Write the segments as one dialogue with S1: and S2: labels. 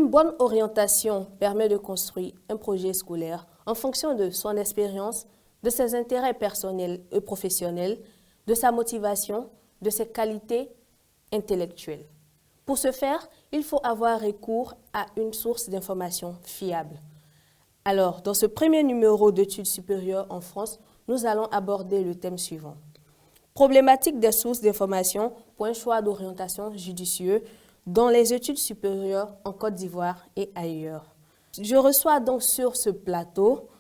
S1: Une bonne orientation permet de construire un projet scolaire en fonction de son expérience, de ses intérêts personnels et professionnels, de sa motivation, de ses qualités intellectuelles. Pour ce faire, il faut avoir recours à une source d'information fiable. Alors, dans ce premier numéro d'études supérieures en France, nous allons aborder le thème suivant. Problématique des sources d'information pour un choix d'orientation judicieux dans les études supérieures en Côte d'Ivoire et ailleurs. Je reçois donc sur ce plateau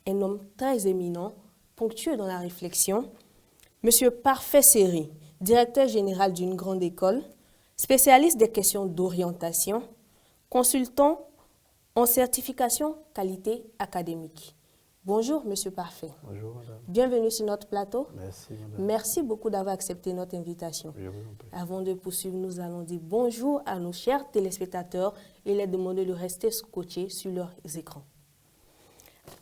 S1: un homme très éminent, ponctueux dans la réflexion, M. Parfait Seri, directeur général d'une grande école, spécialiste des questions d'orientation, consultant en certification qualité académique. Bonjour, Monsieur Parfait.
S2: Bonjour, madame.
S1: Bienvenue sur notre plateau.
S2: Merci, madame.
S1: Merci beaucoup d'avoir accepté notre invitation.
S2: Je vous en prie.
S1: Avant de poursuivre, nous allons dire bonjour à nos chers téléspectateurs et les demander de rester scotchés sur leurs écrans.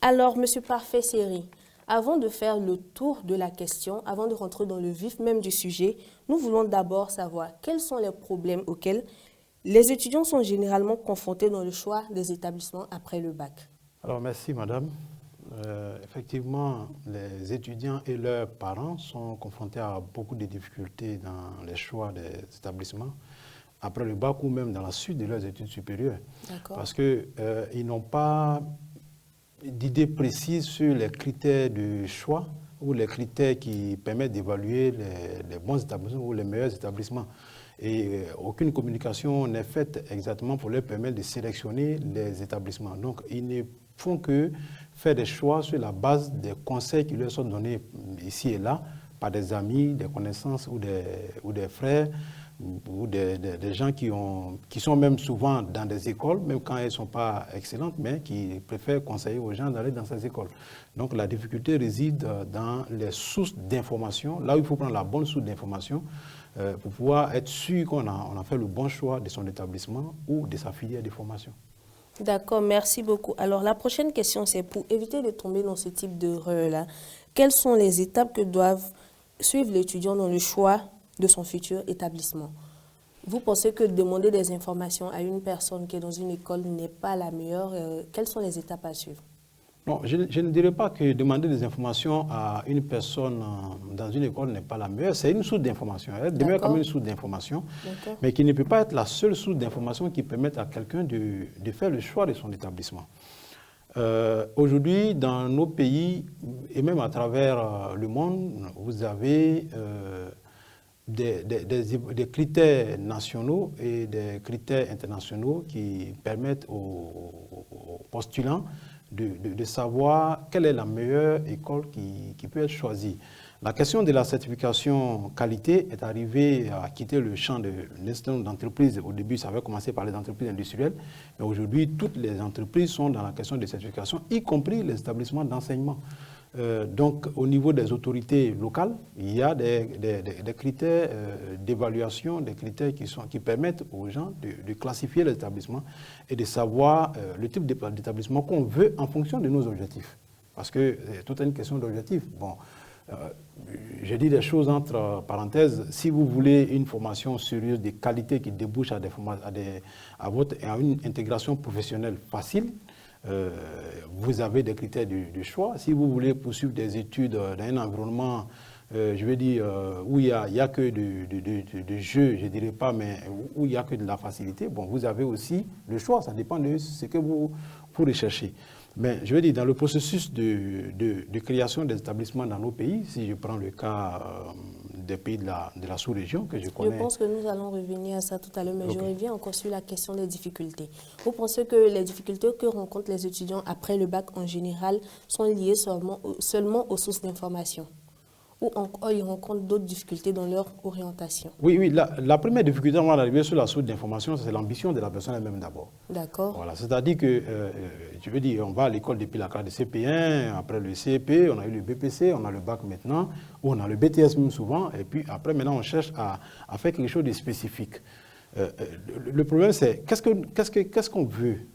S1: Alors, Monsieur Parfait Seri, avant de faire le tour de la question, avant de rentrer dans le vif même du sujet, nous voulons d'abord savoir quels sont les problèmes auxquels les étudiants sont généralement confrontés dans le choix des établissements après le bac.
S2: Alors, merci, madame. Effectivement, les étudiants et leurs parents sont confrontés à beaucoup de difficultés dans les choix des établissements après le bac ou même dans la suite de leurs études supérieures. Parce qu'ils n'ont pas d'idée précise sur les critères de choix ou les critères qui permettent d'évaluer les bons établissements ou les meilleurs établissements. Et aucune communication n'est faite exactement pour leur permettre de sélectionner les établissements. Donc, ils ne font que faire des choix sur la base des conseils qui leur sont donnés ici et là par des amis, des connaissances ou des frères ou des gens qui sont même souvent dans des écoles, même quand elles ne sont pas excellentes, mais qui préfèrent conseiller aux gens d'aller dans ces écoles. Donc la difficulté réside dans les sources d'information, là où il faut prendre la bonne source d'information pour pouvoir être sûr qu'on a fait le bon choix de son établissement ou de sa filière de formation.
S1: D'accord, merci beaucoup. Alors, la prochaine question, c'est pour éviter de tomber dans ce type d'erreur-là. Quelles sont les étapes que doivent suivre l'étudiant dans le choix de son futur établissement? Vous pensez que demander des informations à une personne qui est dans une école n'est pas la meilleure? Quelles sont les étapes à suivre?
S2: Non, je ne dirais pas que demander des informations à une personne dans une école n'est pas la meilleure. C'est une source d'information. Elle demeure comme une source d'information, mais qui ne peut pas être la seule source d'information qui permette à quelqu'un de faire le choix de son établissement. Aujourd'hui, dans nos pays, et même à travers le monde, vous avez des critères nationaux et des critères internationaux qui permettent aux postulants de savoir quelle est la meilleure école qui peut être choisie. La question de la certification qualité est arrivée à quitter le champ de l'instant d'entreprise. Au début, ça avait commencé par les entreprises industrielles, mais aujourd'hui, toutes les entreprises sont dans la question de certification, y compris les établissements d'enseignement. Donc, au niveau des autorités locales, il y a des critères d'évaluation, des critères qui permettent aux gens de classifier les établissements et de savoir le type d'établissement qu'on veut en fonction de nos objectifs. Parce que c'est toute une question d'objectifs. Bon, je dis des choses entre parenthèses. Si vous voulez une formation sérieuse de qualité qui débouche à une intégration professionnelle facile, vous avez des critères de choix. Si vous voulez poursuivre des études dans un environnement, je veux dire, où il n'y a que de jeux, je ne dirais pas, mais où il n'y a que de la facilité, bon, vous avez aussi le choix. Ça dépend de ce que vous recherchez. Mais je veux dire, dans le processus de création des établissements dans nos pays, si je prends le cas des pays de la sous-région que je connais.
S1: Je pense que nous allons revenir à ça tout à l'heure, mais je reviens encore sur la question des difficultés. Vous pensez que les difficultés que rencontrent les étudiants après le bac en général sont liées seulement aux sources d'information? Ou encore ils rencontrent d'autres difficultés dans leur orientation?
S2: Oui, la première difficulté avant d'arriver sur la source d'information, c'est l'ambition de la personne elle-même d'abord.
S1: D'accord.
S2: Voilà, c'est-à-dire que, je veux dire, on va à l'école depuis la classe de CP1, après le CEP, on a eu le BPC, on a le bac maintenant, ou on a le BTS même souvent, et puis après maintenant on cherche à faire quelque chose de spécifique. Le problème c'est, qu'est-ce qu'on veut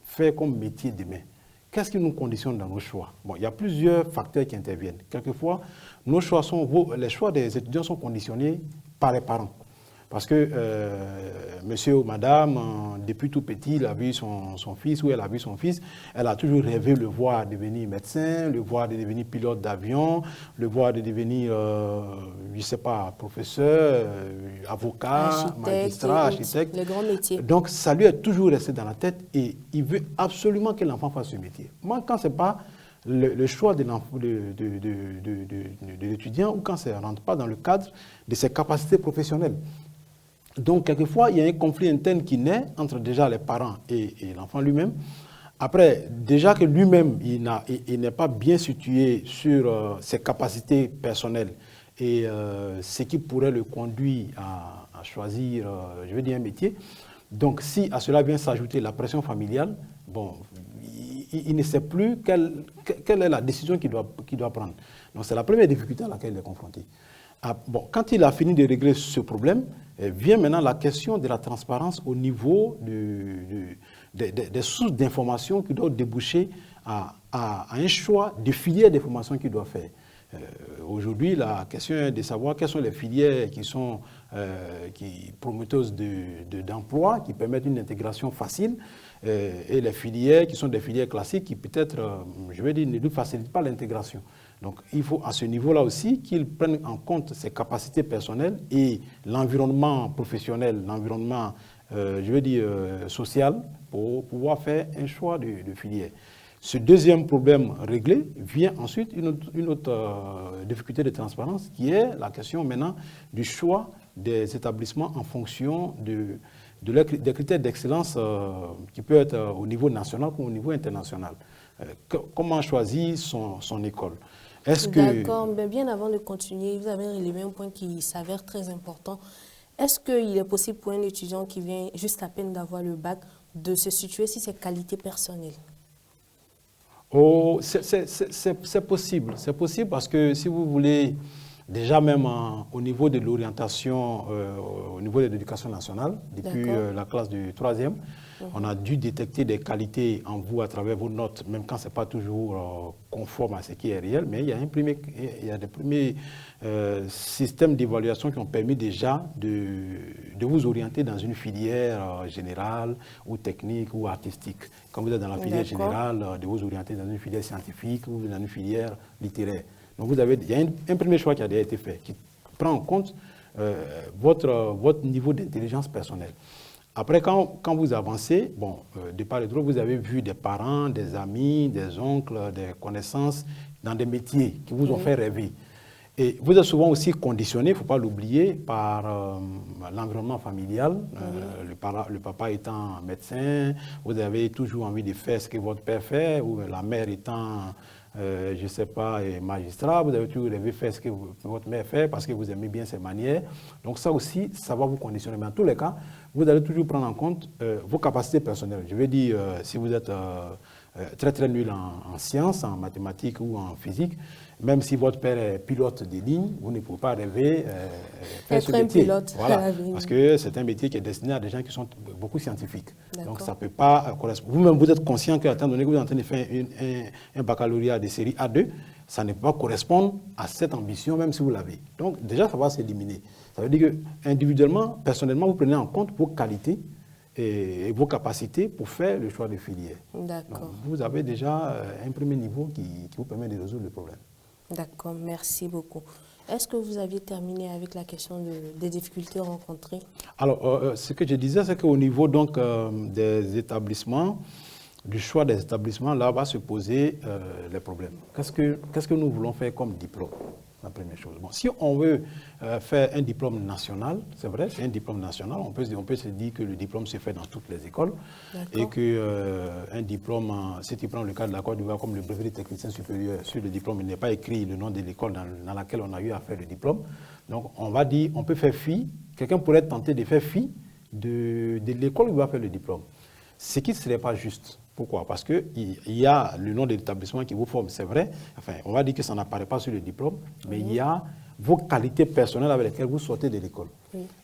S2: faire comme métier demain? Qu'est-ce qui nous conditionne dans nos choix? Bon, il y a plusieurs facteurs qui interviennent. Quelquefois, les choix des étudiants sont conditionnés par les parents. Parce que monsieur ou madame, depuis tout petit, il a vu son fils ou elle a vu son fils, elle a toujours rêvé le voir devenir médecin, le voir devenir pilote d'avion, le voir devenir, je ne sais pas, professeur, avocat, magistrat, architecte.
S1: Les grands métiers.
S2: Donc, ça lui est toujours resté dans la tête et il veut absolument que l'enfant fasse ce métier. Moi, quand ce n'est pas le choix de l'étudiant ou quand ça ne rentre pas dans le cadre de ses capacités professionnelles. Donc, quelquefois, il y a un conflit interne qui naît entre déjà les parents et l'enfant lui-même. Après, déjà que lui-même, il n'est pas bien situé sur ses capacités personnelles et ce qui pourrait le conduire à choisir, je veux dire, un métier. Donc, si à cela vient s'ajouter la pression familiale, bon, il ne sait plus quelle est la décision qu'il doit prendre. Donc, c'est la première difficulté à laquelle il est confronté. Ah, bon, quand il a fini de régler ce problème, vient maintenant la question de la transparence au niveau des sources d'informations qui doivent déboucher à un choix de filière d'information qu'il doit faire. Aujourd'hui, la question est de savoir quelles sont les filières qui sont prometteuses d'emploi, qui permettent une intégration facile, et les filières qui sont des filières classiques qui peut-être, je vais dire, ne lui facilitent pas l'intégration. Donc, il faut à ce niveau-là aussi qu'ils prennent en compte ses capacités personnelles et l'environnement professionnel, l'environnement, je veux dire, social, pour pouvoir faire un choix de filière. Ce deuxième problème réglé, vient ensuite une autre difficulté de transparence, qui est la question maintenant du choix des établissements en fonction des critères d'excellence qui peuvent être au niveau national comme au niveau international. Comment choisir son école?
S1: D'accord, mais bien avant de continuer, vous avez relevé un point qui s'avère très important. Est-ce qu'il est possible pour un étudiant qui vient juste à peine d'avoir le bac de se situer sur ses qualités personnelles?
S2: Oh, c'est possible. C'est possible parce que si vous voulez, déjà même au niveau de l'orientation, au niveau de l'éducation nationale, depuis la classe du 3e, on a dû détecter des qualités en vous à travers vos notes, même quand ce n'est pas toujours conforme à ce qui est réel, mais il y a des premiers systèmes d'évaluation qui ont permis déjà de vous orienter dans une filière générale ou technique ou artistique. Quand vous êtes dans la filière générale, de vous orienter dans une filière scientifique ou dans une filière littéraire. Donc il y a un premier choix qui a déjà été fait, qui prend en compte votre niveau d'intelligence personnelle. Après, quand vous avancez, bon, de part et d'autre, vous avez vu des parents, des amis, des oncles, des connaissances dans des métiers qui vous ont fait rêver. Et vous êtes souvent aussi conditionné, il ne faut pas l'oublier, par l'environnement familial. Le papa étant médecin, vous avez toujours envie de faire ce que votre père fait, ou la mère étant, je ne sais pas, magistrat, vous avez toujours rêvé de faire ce que votre mère fait parce que vous aimez bien ses manières. Donc ça aussi, ça va vous conditionner. Mais en tous les cas, vous allez toujours prendre en compte vos capacités personnelles. Je veux dire, si vous êtes très très nul en sciences, en mathématiques ou en physique, même si votre père est pilote de ligne, vous ne pouvez pas rêver faire ce métier.
S1: Pilote,
S2: voilà, parce que c'est un métier qui est destiné à des gens qui sont beaucoup scientifiques. Donc ça ne peut pas correspondre. Vous-même, vous êtes conscient qu'à un moment donné, vous êtes en train de faire un baccalauréat de série A2, ça ne peut pas correspondre à cette ambition, même si vous l'avez. Donc déjà, ça va s'éliminer. Ça veut dire que individuellement, personnellement, vous prenez en compte vos qualités et vos capacités pour faire le choix de filière.
S1: D'accord.
S2: Vous avez déjà un premier niveau qui vous permet de résoudre le problème.
S1: D'accord, merci beaucoup. Est-ce que vous aviez terminé avec la question des difficultés rencontrées? Alors,
S2: ce que je disais, c'est qu'au niveau donc, des établissements, du choix des établissements, là va se poser les problèmes. Qu'est-ce que nous voulons faire comme diplôme? La première chose. Bon, si on veut faire un diplôme national, c'est vrai, c'est un diplôme national, on peut se dire que le diplôme se fait dans toutes les écoles et qu'un diplôme, si tu prends le cas de la Côte d'Ivoire comme le brevet de technicien supérieur, sur le diplôme, il n'est pas écrit le nom de l'école dans laquelle on a eu à faire le diplôme. Donc on va dire, on peut faire fi, quelqu'un pourrait être tenté de faire fi de l'école où il va faire le diplôme. Ce qui ne serait pas juste. Pourquoi? Parce qu'il y a le nom de l'établissement qui vous forme, c'est vrai. Enfin, on va dire que ça n'apparaît pas sur le diplôme, mais il y a vos qualités personnelles avec lesquelles vous sortez de l'école.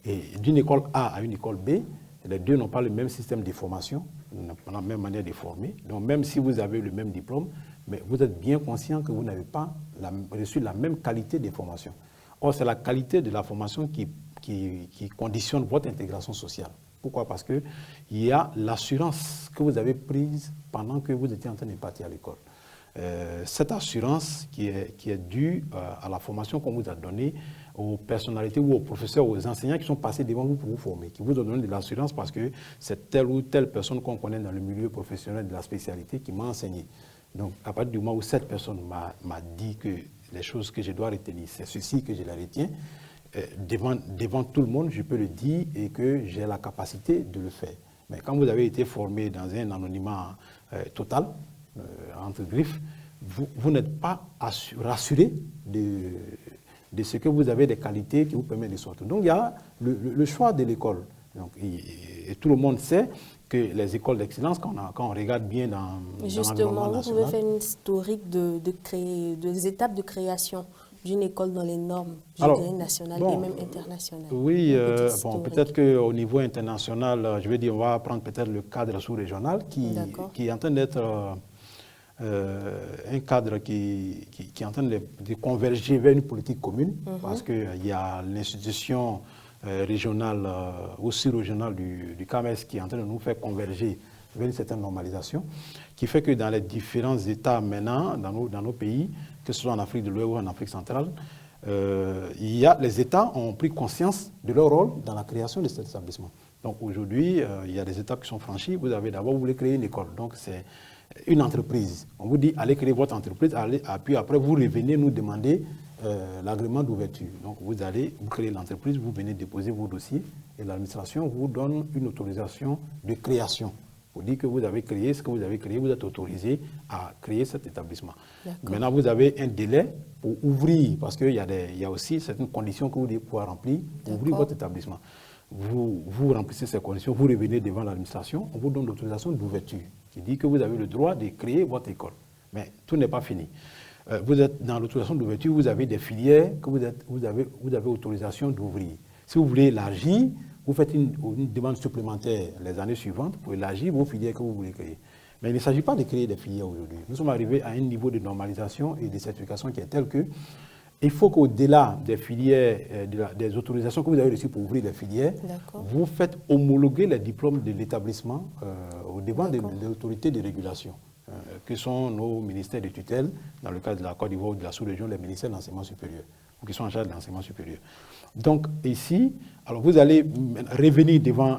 S2: Et d'une école A à une école B, les deux n'ont pas le même système de formation, n'ont pas la même manière de former. Donc même si vous avez le même diplôme, mais vous êtes bien conscient que vous n'avez pas reçu la même qualité de formation. Or, c'est la qualité de la formation qui qui conditionne votre intégration sociale. Pourquoi? Parce qu'il y a l'assurance que vous avez prise pendant que vous étiez en train de partir à l'école. Cette assurance qui est due à la formation qu'on vous a donnée, aux personnalités ou aux professeurs, aux enseignants qui sont passés devant vous pour vous former, qui vous ont donné de l'assurance parce que c'est telle ou telle personne qu'on connaît dans le milieu professionnel de la spécialité qui m'a enseigné. Donc, à partir du moment où cette personne m'a dit que les choses que je dois retenir, c'est ceci que je les retiens, devant tout le monde, je peux le dire et que j'ai la capacité de le faire. Mais quand vous avez été formé dans un anonymat total, entre griffes, vous n'êtes pas rassuré de ce que vous avez des qualités qui vous permettent de sortir. Donc il y a le choix de l'école. Et tout le monde sait que les écoles d'excellence, quand on regarde bien dans
S1: justement,
S2: l'environnement national...
S1: Justement, vous pouvez faire une historique des étapes de création d'une école dans les normes nationales et même internationales.
S2: Oui, peut-être qu'au niveau international, je vais dire, on va prendre peut-être le cadre sous-régional qui est en train d'être un cadre qui est en train de converger vers une politique commune, parce qu'il y a l'institution régionale ou sous-régionale du CAMES qui est en train de nous faire converger vers une certaine normalisation, qui fait que dans les différents États maintenant, dans nos pays, que ce soit en Afrique de l'Ouest ou en Afrique centrale, les États ont pris conscience de leur rôle dans la création de cet établissement. Donc aujourd'hui, il y a des étapes qui sont franchies. Vous voulez créer une école. Donc c'est une entreprise. On vous dit, allez créer votre entreprise, puis après vous revenez nous demander l'agrément d'ouverture. Donc vous créez l'entreprise, vous venez déposer vos dossiers et l'administration vous donne une autorisation de création. Vous dites que vous avez créé ce que vous avez créé, vous êtes autorisé à créer cet établissement. Maintenant, vous avez un délai pour ouvrir, parce qu'il y a aussi certaines conditions que vous devez pouvoir remplir pour ouvrir votre établissement. Vous remplissez ces conditions, vous revenez devant l'administration, on vous donne l'autorisation d'ouverture, qui dit que vous avez le droit de créer votre école. Mais tout n'est pas fini. Vous êtes dans l'autorisation d'ouverture, vous avez des filières que vous avez autorisation d'ouvrir. Si vous voulez élargir, vous faites une demande supplémentaire les années suivantes pour élargir vos filières que vous voulez créer. Mais il ne s'agit pas de créer des filières aujourd'hui. Nous sommes arrivés à un niveau de normalisation et de certification qui est tel que il faut qu'au-delà des filières, des autorisations que vous avez reçues pour ouvrir les filières, vous faites homologuer les diplômes de l'établissement au devant des autorités de régulation, que sont nos ministères de tutelle, dans le cas de la Côte d'Ivoire ou de la sous-région, les ministères de l'enseignement supérieur, ou qui sont en charge de l'enseignement supérieur. Donc ici, alors vous allez revenir devant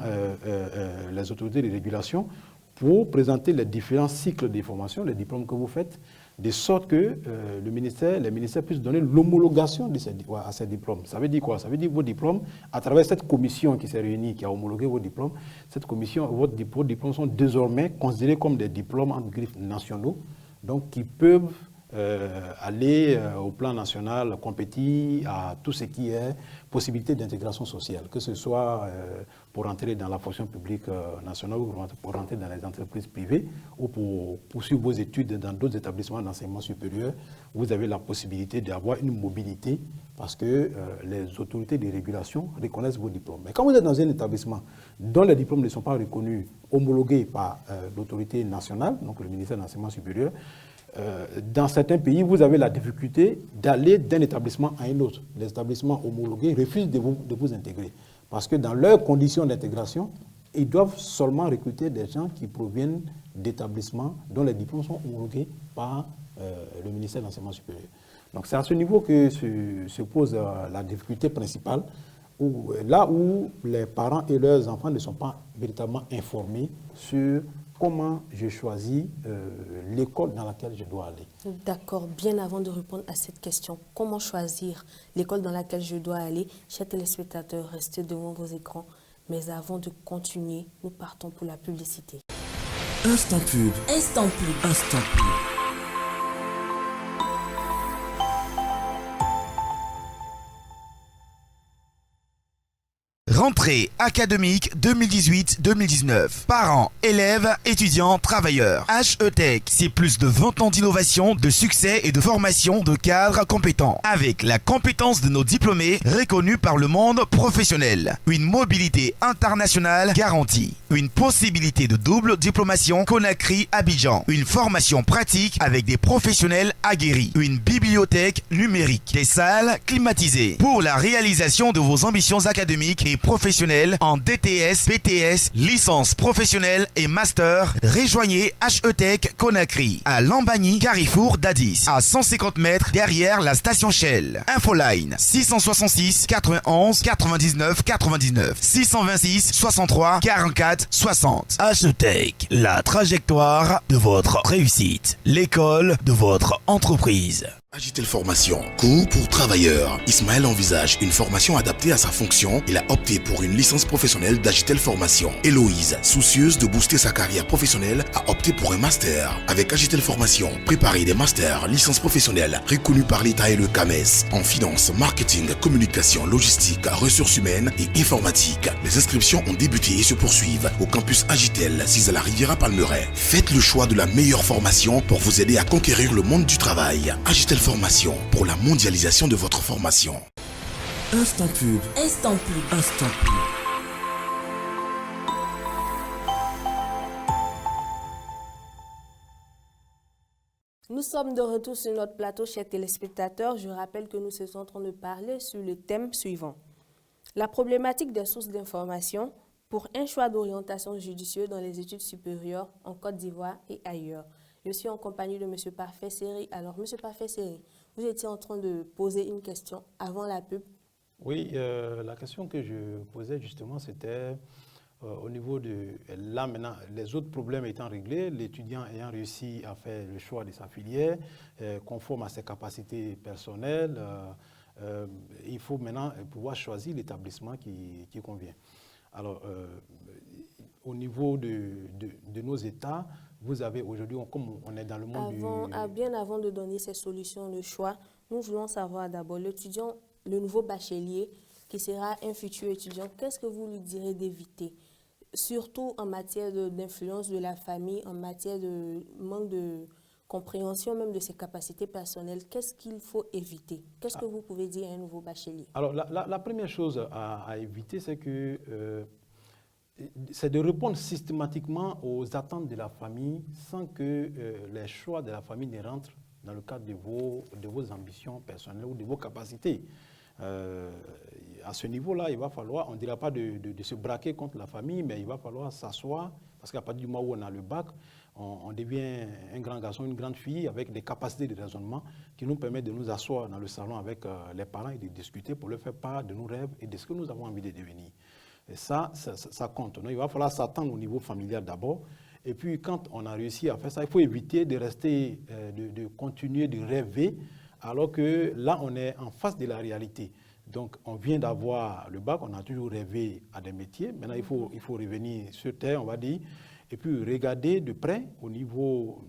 S2: les autorités de régulation pour présenter les différents cycles de formation, les diplômes que vous faites, de sorte que les ministères puissent donner l'homologation à ces diplômes. Ça veut dire quoi? Ça veut dire que vos diplômes, à travers cette commission qui s'est réunie, qui a homologué vos diplômes, cette commission, vos diplômes sont désormais considérés comme des diplômes en griffes nationaux, donc qui peuvent aller au plan national, compétir à tout ce qui est possibilité d'intégration sociale, que ce soit pour entrer dans la fonction publique nationale ou pour rentrer dans les entreprises privées ou pour poursuivre vos études dans d'autres établissements d'enseignement supérieur. Vous avez la possibilité d'avoir une mobilité parce que les autorités de régulation reconnaissent vos diplômes. Mais quand vous êtes dans un établissement dont les diplômes ne sont pas reconnus, homologués par l'autorité nationale, donc le ministère de l'enseignement supérieur, dans certains pays, vous avez la difficulté d'aller d'un établissement à un autre. Les établissements homologués refusent de vous intégrer. Parce que dans leurs conditions d'intégration, ils doivent seulement recruter des gens qui proviennent d'établissements dont les diplômes sont homologués par le ministère de l'enseignement supérieur. Donc c'est à ce niveau que se pose la difficulté principale, là où les parents et leurs enfants ne sont pas véritablement informés sur comment je choisis l'école dans laquelle je dois aller.
S1: D'accord. Bien avant de répondre à cette question, comment choisir l'école dans laquelle je dois aller? Chers téléspectateurs, restez devant vos écrans. Mais avant de continuer, nous partons pour la publicité.
S3: Instant pub. Instant pub. Instant pub.
S4: Rentrée académique 2018-2019. Parents, élèves, étudiants, travailleurs. HETech, c'est plus de 20 ans d'innovation, de succès et de formation de cadres compétents. Avec la compétence de nos diplômés reconnus par le monde professionnel. Une mobilité internationale garantie. Une possibilité de double diplomation Conakry-Abidjan. Une formation pratique avec des professionnels aguerris. Une bibliothèque numérique. Des salles climatisées. Pour la réalisation de vos ambitions académiques et professionnelles en DTS, BTS, licence professionnelle et master, rejoignez HETech Conakry à Lambani, Carrefour d'Addis, à 150 mètres derrière la station Shell. Infoline 666 91 99 99 626 63 44 60. HETech, la trajectoire de votre réussite, l'école de votre entreprise.
S5: Agitel Formation, cours pour travailleurs. Ismaël envisage une formation adaptée à sa fonction. Il a opté pour une licence professionnelle d'Agitel Formation. Héloïse, soucieuse de booster sa carrière professionnelle, a opté pour un master. Avec Agitel Formation, préparez des masters, licences professionnelles reconnus par l'État et le CAMES en finance, marketing, communication, logistique, ressources humaines et informatique. Les inscriptions ont débuté et se poursuivent au campus Agitel, 6 à la Riviera Palmeraie. Faites le choix de la meilleure formation pour vous aider à conquérir le monde du travail. Agitel Formation pour la mondialisation de votre formation.
S3: Instant pub.
S6: Instant pub.
S3: Instant pub.
S1: Nous sommes de retour sur notre plateau, chers téléspectateurs. Je rappelle que nous sommes en train de parler sur le thème suivant. La problématique des sources d'information pour un choix d'orientation judicieux dans les études supérieures en Côte d'Ivoire et ailleurs. Je suis en compagnie de M. Parfait Seri. Alors, M. Parfait Seri, vous étiez en train de poser une question avant la pub.
S2: Oui, la question que je posais justement, c'était au niveau de... Là, maintenant, les autres problèmes étant réglés, l'étudiant ayant réussi à faire le choix de sa filière, conforme à ses capacités personnelles, il faut maintenant pouvoir choisir l'établissement qui convient. Alors, au niveau de nos États, vous avez aujourd'hui, comme on est dans le monde
S1: Bien avant de donner ces solutions de choix, nous voulons savoir d'abord l'étudiant, le nouveau bachelier qui sera un futur étudiant, qu'est-ce que vous lui direz d'éviter? Surtout en matière d'influence de la famille, en matière de manque de compréhension même de ses capacités personnelles, qu'est-ce qu'il faut éviter? Qu'est-ce que vous pouvez dire à un nouveau bachelier?
S2: Alors, la première chose à éviter, c'est que c'est de répondre systématiquement aux attentes de la famille sans que les choix de la famille ne rentrent dans le cadre de vos ambitions personnelles ou de vos capacités. À ce niveau-là, il va falloir, on ne dira pas de se braquer contre la famille, mais il va falloir s'asseoir, parce qu'à partir du moment où on a le bac, on devient un grand garçon, une grande fille avec des capacités de raisonnement qui nous permettent de nous asseoir dans le salon avec les parents et de discuter pour leur faire part de nos rêves et de ce que nous avons envie de devenir. Et ça compte. Donc, il va falloir s'attendre au niveau familial d'abord. Et puis, quand on a réussi à faire ça, il faut éviter de rester, de continuer de rêver, alors que là, on est en face de la réalité. Donc, on vient d'avoir le bac, on a toujours rêvé à des métiers. Maintenant, il faut revenir sur terre, on va dire, et puis regarder de près au niveau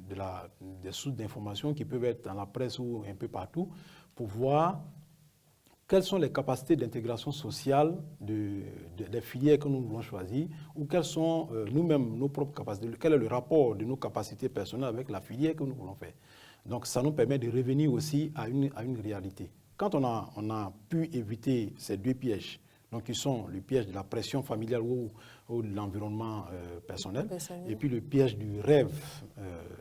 S2: des sources d'information qui peuvent être dans la presse ou un peu partout, pour voir quelles sont les capacités d'intégration sociale des filières que nous voulons choisir, ou quelles sont nous-mêmes nos propres capacités, quel est le rapport de nos capacités personnelles avec la filière que nous voulons faire. Donc ça nous permet de revenir aussi à une réalité. Quand on a pu éviter ces deux pièges, donc qui sont le piège de la pression familiale ou de l'environnement personnel, et puis le piège du rêve,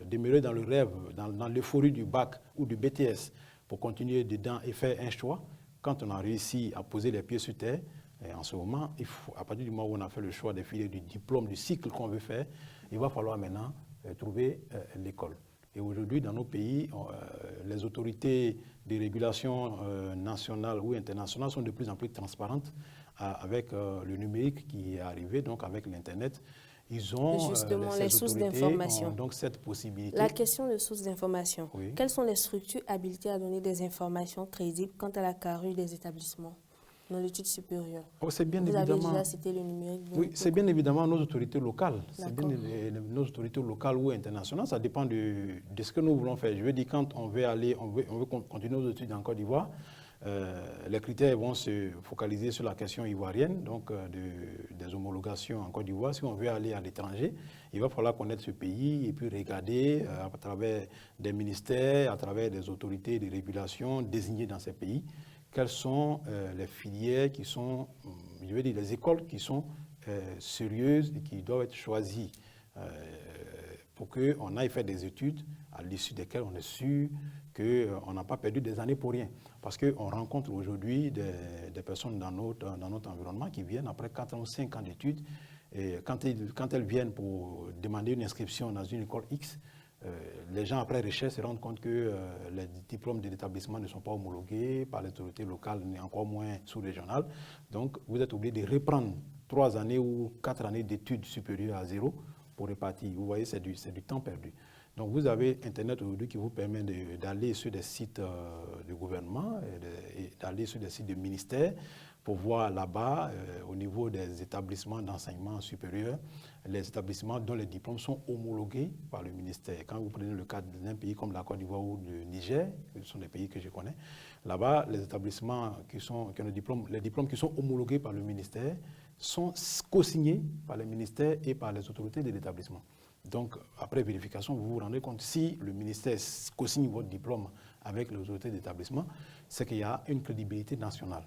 S2: demeurer dans le rêve, dans l'euphorie du bac ou du BTS, pour continuer dedans et faire un choix. Quand on a réussi à poser les pieds sur terre, et en ce moment, à partir du moment où on a fait le choix des filières du diplôme, du cycle qu'on veut faire, il va falloir maintenant trouver l'école. Et aujourd'hui, dans nos pays, les autorités de régulation nationales ou internationales sont de plus en plus transparentes avec le numérique qui est arrivé, donc avec l'Internet. Ils ont
S1: justement les sources d'information.
S2: Donc cette possibilité.
S1: La question de sources d'information.
S2: Oui.
S1: Quelles sont les structures habilitées à donner des informations crédibles quant à la carrure des établissements dans l'étude supérieure?
S2: C'est bien
S1: Vous
S2: évidemment.
S1: avez déjà cité le numérique.
S2: Oui, c'est bien évidemment nos autorités locales. C'est bien nos autorités locales ou internationales. Ça dépend de ce que nous voulons faire. Je veux dire, quand on veut continuer nos études en Côte d'Ivoire, Les critères vont se focaliser sur la question ivoirienne, donc des homologations en Côte d'Ivoire. Si on veut aller à l'étranger, il va falloir connaître ce pays et puis regarder à travers des ministères, à travers des autorités de régulation désignées dans ces pays, quelles sont les filières qui sont, je veux dire, les écoles qui sont sérieuses et qui doivent être choisies pour qu'on aille faire des études à l'issue desquelles on est sûr qu'on n'a pas perdu des années pour rien. Parce qu'on rencontre aujourd'hui des personnes dans notre environnement qui viennent après 4 ans ou 5 ans d'études. Et quand elles viennent pour demander une inscription dans une école X, les gens après recherche se rendent compte que les diplômes de l'établissement ne sont pas homologués par les autorités locales, ni encore moins sous-régionales. Donc vous êtes obligé de reprendre 3 années ou 4 années d'études supérieures à 0 pour répartir. Vous voyez, c'est du temps perdu. Donc vous avez Internet aujourd'hui qui vous permet d'aller sur des sites du gouvernement et d'aller sur des sites de ministères pour voir là-bas, au niveau des établissements d'enseignement supérieur, les établissements dont les diplômes sont homologués par le ministère. Quand vous prenez le cas d'un pays comme la Côte d'Ivoire ou le Niger, ce sont des pays que je connais, là-bas, les établissements qui ont les diplômes qui sont homologués par le ministère sont co-signés par le ministère et par les autorités de l'établissement. Donc, après vérification, vous vous rendez compte, si le ministère co-signe votre diplôme avec les autorités d'établissement, c'est qu'il y a une crédibilité nationale.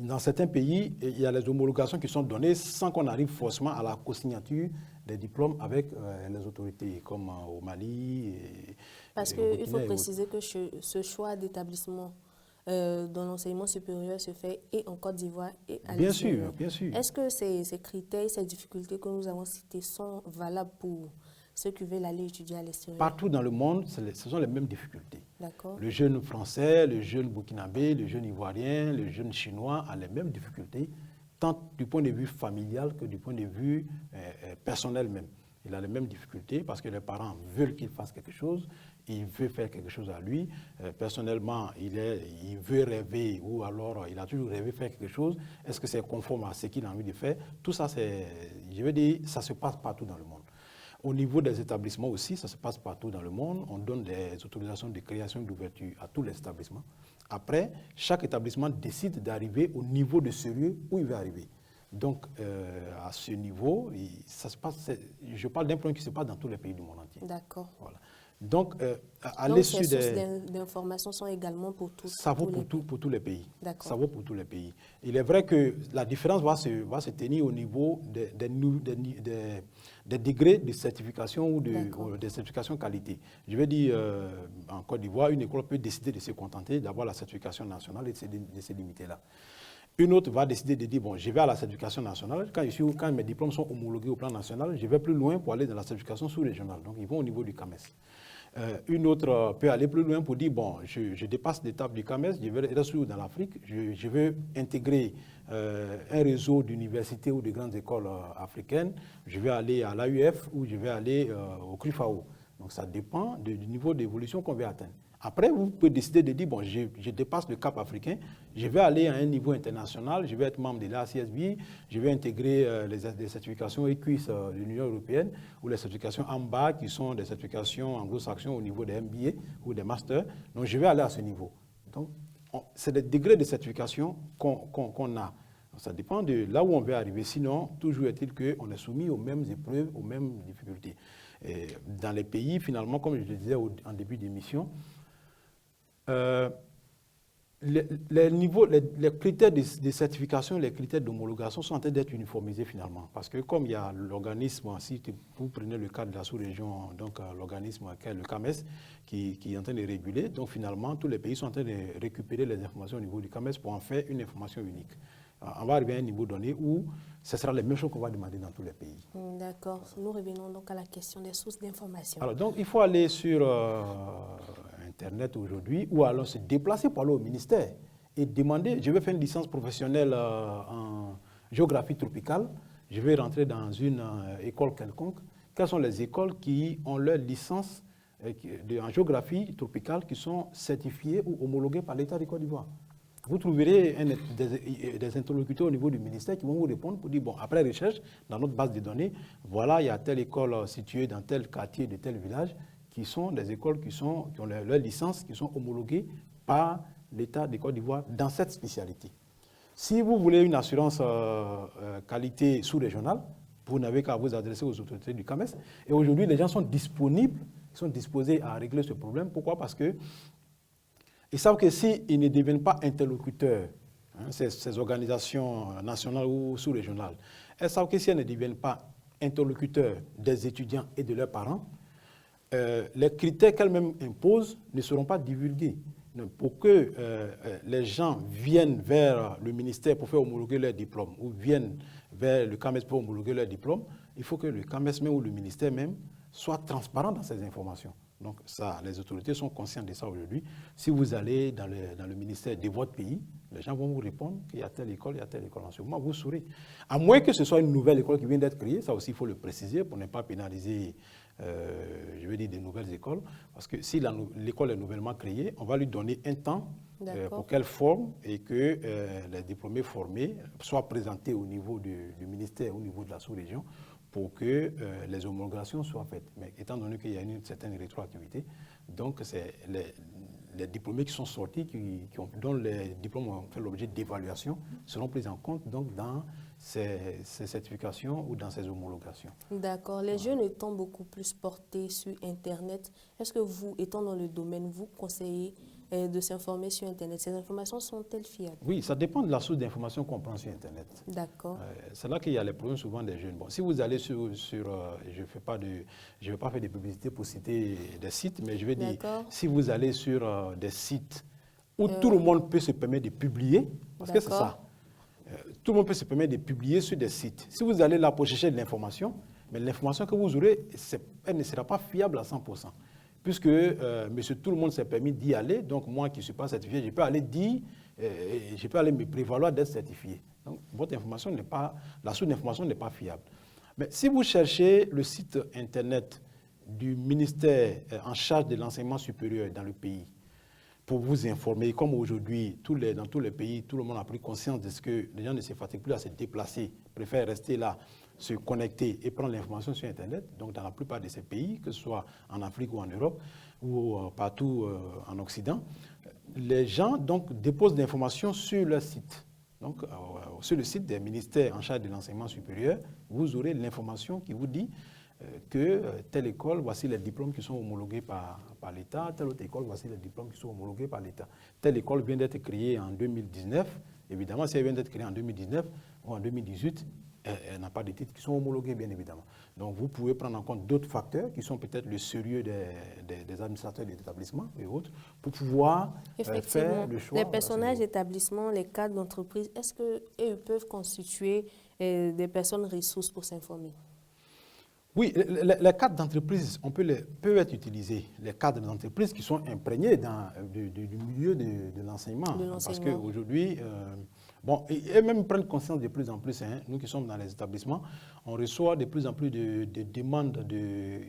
S2: Dans certains pays, il y a les homologations qui sont données sans qu'on arrive forcément à la co-signature des diplômes avec les autorités, comme au Mali.
S1: Parce qu'il faut préciser que ce choix d'établissement dans l'enseignement supérieur se fait et en Côte d'Ivoire et à l'extérieur.
S2: Bien sûr, bien sûr.
S1: Est-ce que ces critères, ces difficultés que nous avons citées sont valables pour ceux qui veulent aller étudier à l'extérieur?
S2: Partout dans le monde, ce sont les mêmes difficultés. Le jeune français, le jeune burkinabé, le jeune ivoirien, le jeune chinois a les mêmes difficultés, tant du point de vue familial que du point de vue personnel même. Il a les mêmes difficultés parce que les parents veulent qu'il fasse quelque chose, il veut faire quelque chose à lui. Personnellement, il veut rêver ou alors il a toujours rêvé faire quelque chose. Est-ce que c'est conforme à ce qu'il a envie de faire? Tout ça, je veux dire, ça se passe partout dans le monde. Au niveau des établissements aussi, ça se passe partout dans le monde. On donne des autorisations de création et d'ouverture à tous les établissements. Après, chaque établissement décide d'arriver au niveau de sérieux où il veut arriver. Donc, à ce niveau, ça se passe, je parle d'un problème qui se passe dans tous les pays du monde entier.
S1: D'accord.
S2: Voilà. Donc,
S1: ces sources d'informations sont également pour tous
S2: Ça vaut pour tous les pays.
S1: D'accord.
S2: Ça vaut pour tous les pays. Il est vrai que la différence va se tenir au niveau des degrés de certification ou de certification qualité. Je veux dire, en Côte d'Ivoire, une école peut décider de se contenter d'avoir la certification nationale et de se limiter là. Une autre va décider de dire, bon, je vais à la certification nationale. Quand mes diplômes sont homologués au plan national, je vais plus loin pour aller dans la certification sous-régionale. Donc, ils vont au niveau du CAMES. Une autre peut aller plus loin pour dire, bon, je dépasse l'étape du CAMES, je vais rester dans l'Afrique, je veux intégrer un réseau d'universités ou de grandes écoles africaines, je vais aller à l'AUF ou je vais aller au CRUFAO. Donc, ça dépend du niveau d'évolution qu'on veut atteindre. Après, vous pouvez décider de dire, bon, je dépasse le cap africain, je vais aller à un niveau international, je vais être membre de l'ACSB, je vais intégrer les certifications EQUIS de l'Union européenne ou les certifications AMBA qui sont des certifications anglo-saxons au niveau des MBA ou des masters. Donc, je vais aller à ce niveau. Donc, c'est des degrés de certification qu'on a. Ça dépend de là où on veut arriver. Sinon, toujours est-il qu'on est soumis aux mêmes épreuves, aux mêmes difficultés. Et dans les pays, finalement, comme je le disais en début d'émission, les critères de certification, les critères d'homologation sont en train d'être uniformisés finalement. Parce que comme il y a l'organisme, si vous prenez le cas de la sous-région, donc l'organisme qui est le CAMES, qui est en train de réguler, donc finalement tous les pays sont en train de récupérer les informations au niveau du CAMES pour en faire une information unique. On va arriver à un niveau donné où ce sera les mêmes choses qu'on va demander dans tous les pays.
S1: D'accord. Nous revenons donc à la question des sources d'information.
S2: Alors donc il faut aller sur Internet aujourd'hui ou alors se déplacer pour aller au ministère et demander, je vais faire une licence professionnelle en géographie tropicale, je vais rentrer dans une école quelconque. Quelles sont les écoles qui ont leur licence en géographie tropicale qui sont certifiées ou homologuées par l'État de Côte d'Ivoire? Vous trouverez des interlocuteurs au niveau du ministère qui vont vous répondre pour dire, bon, après recherche, dans notre base de données, voilà, il y a telle école située dans tel quartier de tel village qui sont des écoles qui ont leur licence, qui sont homologuées par l'État de Côte d'Ivoire dans cette spécialité. Si vous voulez une assurance qualité sous-régionale, vous n'avez qu'à vous adresser aux autorités du CAMES. Et aujourd'hui, les gens sont disponibles, ils sont disposés à régler ce problème. Pourquoi? Parce qu'ils savent que s'ils ne deviennent pas interlocuteurs, ces organisations nationales ou sous-régionales, elles savent que si elles ne deviennent pas interlocuteurs des étudiants et de leurs parents, les critères qu'elles-mêmes imposent ne seront pas divulgués. Pour que les gens viennent vers le ministère pour faire homologuer leur diplôme ou viennent vers le CAMES pour homologuer leur diplôme, il faut que le CAMES même ou le ministère même soit transparent dans ces informations. Donc ça, les autorités sont conscientes de ça aujourd'hui. Si vous allez dans le ministère de votre pays, les gens vont vous répondre qu'il y a telle école, il y a telle école. En ce moment, vous saurez. À moins que ce soit une nouvelle école qui vient d'être créée, ça aussi il faut le préciser pour ne pas pénaliser, je veux dire, des nouvelles écoles. Parce que si l'école est nouvellement créée, on va lui donner un temps pour qu'elle forme et que les diplômés formés soient présentés au niveau du ministère, au niveau de la sous-région, pour que les homologations soient faites. Mais étant donné qu'il y a une certaine rétroactivité, donc c'est les diplômés qui sont sortis, dont les diplômes ont fait l'objet d'évaluation, seront pris en compte donc, dans ces certifications ou dans ces homologations.
S1: D'accord. Les jeunes étant beaucoup plus portés sur Internet, est-ce que vous, étant dans le domaine, vous conseillez de s'informer sur Internet? Ces informations sont-elles fiables? Oui,
S2: ça dépend de la source d'information qu'on prend sur Internet.
S1: D'accord.
S2: C'est là qu'il y a les problèmes souvent des jeunes. Bon, si vous allez sur je ne vais pas faire de publicité pour citer des sites, mais je vais dire, si vous allez sur des sites où tout le monde peut se permettre de publier, parce que c'est ça, tout le monde peut se permettre de publier sur des sites. Si vous allez là pour chercher de l'information, mais l'information que vous aurez, elle ne sera pas fiable à 100%. Puisque monsieur tout le monde s'est permis d'y aller, donc moi qui ne suis pas certifié, je peux aller dire, je peux aller me prévaloir d'être certifié. Donc votre information n'est pas, la source d'information n'est pas fiable. Mais si vous cherchez le site internet du ministère en charge de l'enseignement supérieur dans le pays, pour vous informer, comme aujourd'hui, dans tous les pays, tout le monde a pris conscience de ce que les gens ne se fatiguent plus à se déplacer, préfèrent rester là, se connecter et prendre l'information sur Internet. Donc, dans la plupart de ces pays, que ce soit en Afrique ou en Europe, ou partout en Occident, les gens donc, déposent des informations sur leur site. Donc, sur le site des ministères en charge de l'enseignement supérieur, vous aurez l'information qui vous dit que telle école, voici les diplômes qui sont homologués par l'État, telle autre école, voici les diplômes qui sont homologués par l'État. Telle école vient d'être créée en 2019. Évidemment, si elle vient d'être créée en 2019 ou en 2018, elle n'a pas de titres qui sont homologués, bien évidemment. Donc, vous pouvez prendre en compte d'autres facteurs qui sont peut-être le sérieux des administrateurs des établissements et autres pour pouvoir faire le choix.
S1: Les personnages d'établissement, les cadres d'entreprise, est-ce qu'eux peuvent constituer des personnes ressources pour s'informer?
S2: Oui, les cadres d'entreprise peuvent être utilisés. Les cadres d'entreprise qui sont imprégnés du milieu de l'enseignement. Parce qu'aujourd'hui, et même prennent conscience de plus en plus, nous qui sommes dans les établissements, on reçoit de plus en plus de demandes de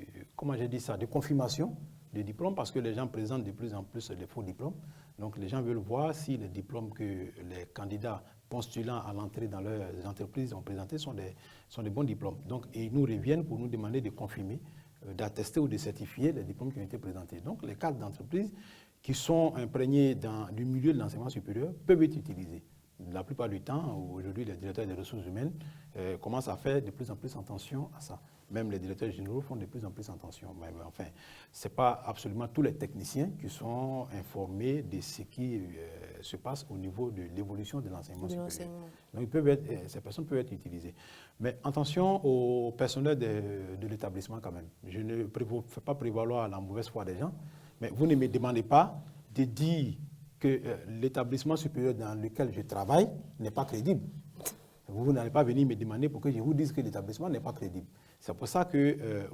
S2: confirmation de diplômes parce que les gens présentent de plus en plus des faux diplômes. Donc les gens veulent voir si les diplômes que les candidats postulant à l'entrée dans leurs entreprises ont présentés sont des bons diplômes. Donc ils nous reviennent pour nous demander de confirmer, d'attester ou de certifier les diplômes qui ont été présentés. Donc les cadres d'entreprise qui sont imprégnés du milieu de l'enseignement supérieur peuvent être utilisés. La plupart du temps, aujourd'hui, les directeurs des ressources humaines commencent à faire de plus en plus attention à ça. Même les directeurs généraux font de plus en plus attention. Mais enfin, ce n'est pas absolument tous les techniciens qui sont informés de ce qui se passe au niveau de l'évolution de l'enseignement supérieur. Donc, ces personnes peuvent être utilisées. Mais attention au personnel de l'établissement quand même. Je ne fais pas prévaloir la mauvaise foi des gens, mais vous ne me demandez pas de dire que l'établissement supérieur dans lequel je travaille n'est pas crédible. Vous n'allez pas venir me demander pour que je vous dise que l'établissement n'est pas crédible. C'est pour ça que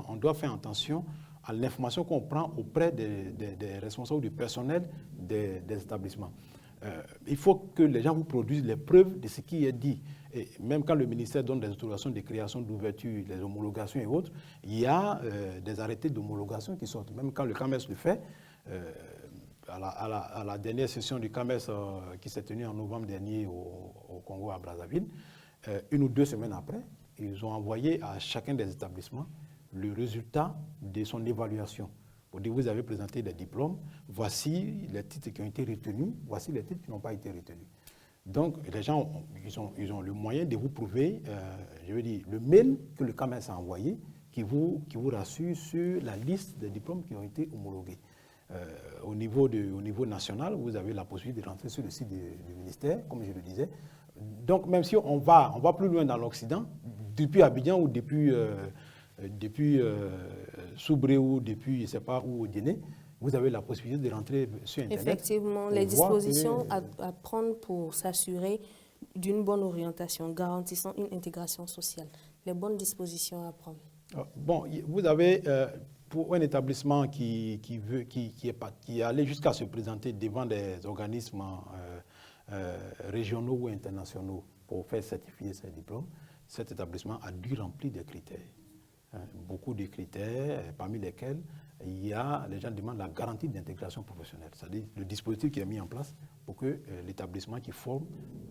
S2: on doit faire attention à l'information qu'on prend auprès des responsables du personnel des établissements. Il faut que les gens vous produisent les preuves de ce qui est dit. Et même quand le ministère donne des autorisations de création, d'ouverture, les homologations et autres, il y a des arrêtés d'homologation qui sortent. Même quand le CAMES le fait, à la dernière session du CAMES qui s'est tenue en novembre dernier au Congo, à Brazzaville, 1 ou 2 semaines après, ils ont envoyé à chacun des établissements le résultat de son évaluation Vous avez présenté des diplômes, voici les titres qui ont été retenus, voici les titres qui n'ont pas été retenus. Donc, les gens, ils ont le moyen de vous prouver, je veux dire, le mail que le CAMES a envoyé, qui vous rassure sur la liste des diplômes qui ont été homologués. Au niveau national, vous avez la possibilité de rentrer sur le site du ministère, comme je le disais. Donc, même si on va plus loin dans l'Occident, depuis Abidjan ou depuis Soubré ou depuis, je ne sais pas, où au Guinée, vous avez la possibilité de rentrer sur Internet.
S1: Effectivement, les dispositions à prendre pour s'assurer d'une bonne orientation, garantissant une intégration sociale. Les bonnes dispositions à prendre.
S2: Bon, vous avez, pour un établissement qui est allé jusqu'à se présenter devant des organismes régionaux ou internationaux pour faire certifier ses diplômes, cet établissement a dû remplir des critères. Beaucoup de critères, parmi lesquels les gens demandent la garantie d'intégration professionnelle, c'est-à-dire le dispositif qui est mis en place pour que l'établissement qui forme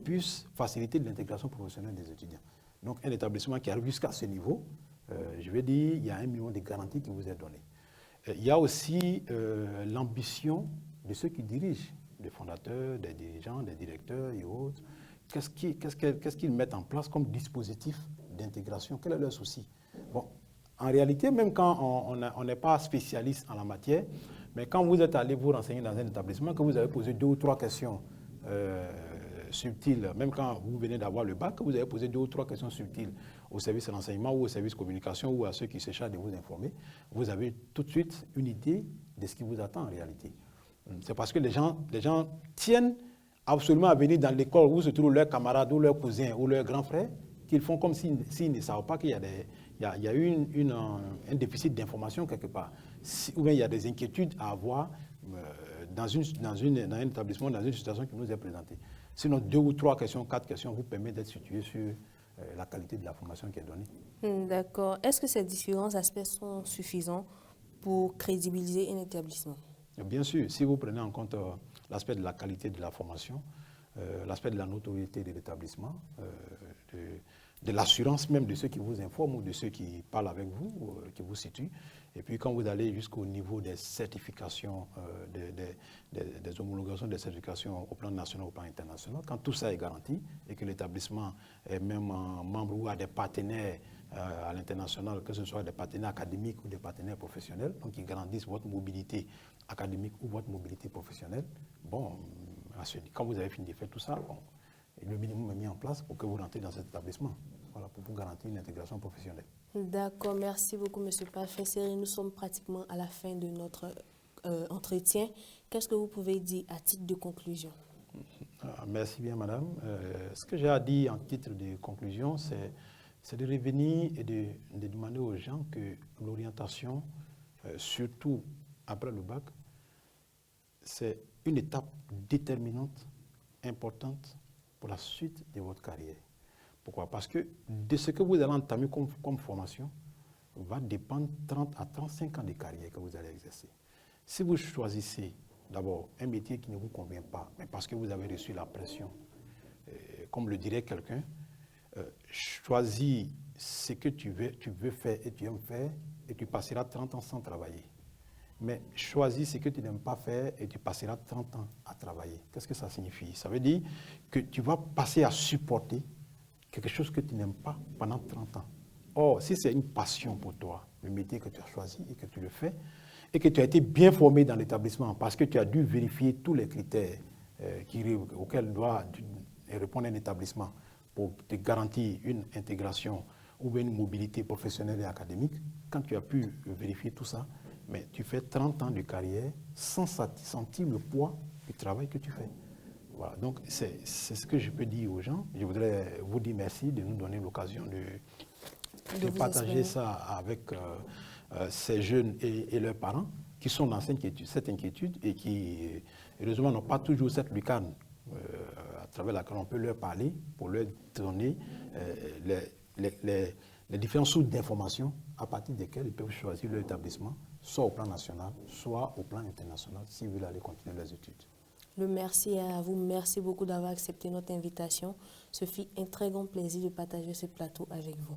S2: puisse faciliter l'intégration professionnelle des étudiants. Donc un établissement qui arrive jusqu'à ce niveau, je vais dire, il y a 1 million de garanties qui vous est donné. Il y a aussi l'ambition de ceux qui dirigent, des fondateurs, des dirigeants, des directeurs et autres. Qu'est-ce qu'ils mettent en place comme dispositif d'intégration? Quel est leur souci? Bon, en réalité, même quand on n'est pas spécialiste en la matière, mais quand vous êtes allé vous renseigner dans un établissement, que vous avez posé 2 ou 3 questions subtiles, même quand vous venez d'avoir le bac, vous avez posé 2 ou 3 questions subtiles au service de renseignement ou au service de communication ou à ceux qui se chargent de vous informer, vous avez tout de suite une idée de ce qui vous attend en réalité. C'est parce que les gens tiennent absolument à venir dans l'école où se trouvent leurs camarades ou leurs cousins ou leurs grands frères, qu'ils font comme s'ils ne savent pas qu'il y a eu un déficit d'information quelque part, ou bien il y a des inquiétudes à avoir dans un établissement, dans une situation qui nous est présentée. Sinon, 2 ou 3 questions, 4 questions vous permettent d'être situé sur la qualité de la formation qui est donnée.
S1: D'accord. Est-ce que ces différents aspects sont suffisants pour crédibiliser un établissement?
S2: Bien sûr, si vous prenez en compte l'aspect de la qualité de la formation, l'aspect de la notoriété de l'établissement, de l'assurance même de ceux qui vous informent ou de ceux qui parlent avec vous, qui vous situent. Et puis quand vous allez jusqu'au niveau des certifications, des homologations des certifications au plan national, au plan international, quand tout ça est garanti et que l'établissement est même membre ou a des partenaires à l'international, que ce soit des partenaires académiques ou des partenaires professionnels, donc qui grandissent votre mobilité académique ou votre mobilité professionnelle, bon, quand vous avez fini de faire tout ça, bon, le minimum est mis en place pour que vous rentrez dans cet établissement, voilà, pour vous garantir une intégration professionnelle.
S1: D'accord, merci beaucoup, M. Parfait-Seri. Nous sommes pratiquement à la fin de notre entretien. Qu'est-ce que vous pouvez dire à titre de conclusion?
S2: Merci bien, madame. Ce que j'ai à dire en titre de conclusion, c'est de revenir et de demander aux gens que l'orientation, surtout après le bac, c'est une étape déterminante, importante pour la suite de votre carrière. Pourquoi? Parce que de ce que vous allez entamer comme formation va dépendre 30 à 35 ans de carrière que vous allez exercer. Si vous choisissez d'abord un métier qui ne vous convient pas, mais parce que vous avez reçu la pression, comme le dirait quelqu'un, choisis ce que tu veux faire et tu aimes faire et tu passeras 30 ans sans travailler. Mais choisis ce que tu n'aimes pas faire et tu passeras 30 ans à travailler. Qu'est-ce que ça signifie? Ça veut dire que tu vas passer à supporter quelque chose que tu n'aimes pas pendant 30 ans. Or, si c'est une passion pour toi, le métier que tu as choisi et que tu le fais, et que tu as été bien formé dans l'établissement parce que tu as dû vérifier tous les critères auxquels doit répondre un établissement pour te garantir une intégration ou bien une mobilité professionnelle et académique, quand tu as pu vérifier tout ça, mais tu fais 30 ans de carrière sans sentir le poids du travail que tu fais. Voilà, donc c'est ce que je peux dire aux gens. Je voudrais vous dire merci de nous donner l'occasion de partager ça avec ces jeunes et leurs parents qui sont dans cette inquiétude et qui, heureusement, n'ont pas toujours cette lucarne à travers laquelle on peut leur parler pour leur donner les différentes sources d'informations à partir desquelles ils peuvent choisir leur établissement, soit au plan national, soit au plan international, s'ils veulent aller continuer leurs études.
S1: Le merci à vous. Merci beaucoup d'avoir accepté notre invitation. Ce fut un très grand plaisir de partager ce plateau avec vous.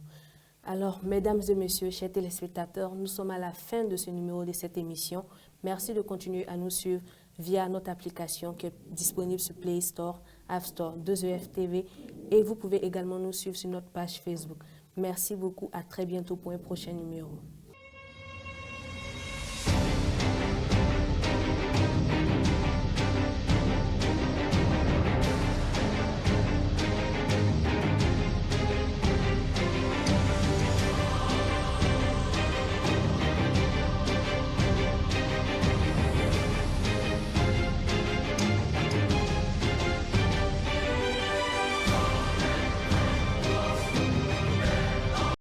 S1: Alors, mesdames et messieurs, chers téléspectateurs, nous sommes à la fin de ce numéro de cette émission. Merci de continuer à nous suivre via notre application qui est disponible sur Play Store, App Store, 2EF TV et vous pouvez également nous suivre sur notre page Facebook. Merci beaucoup, à très bientôt pour un prochain numéro.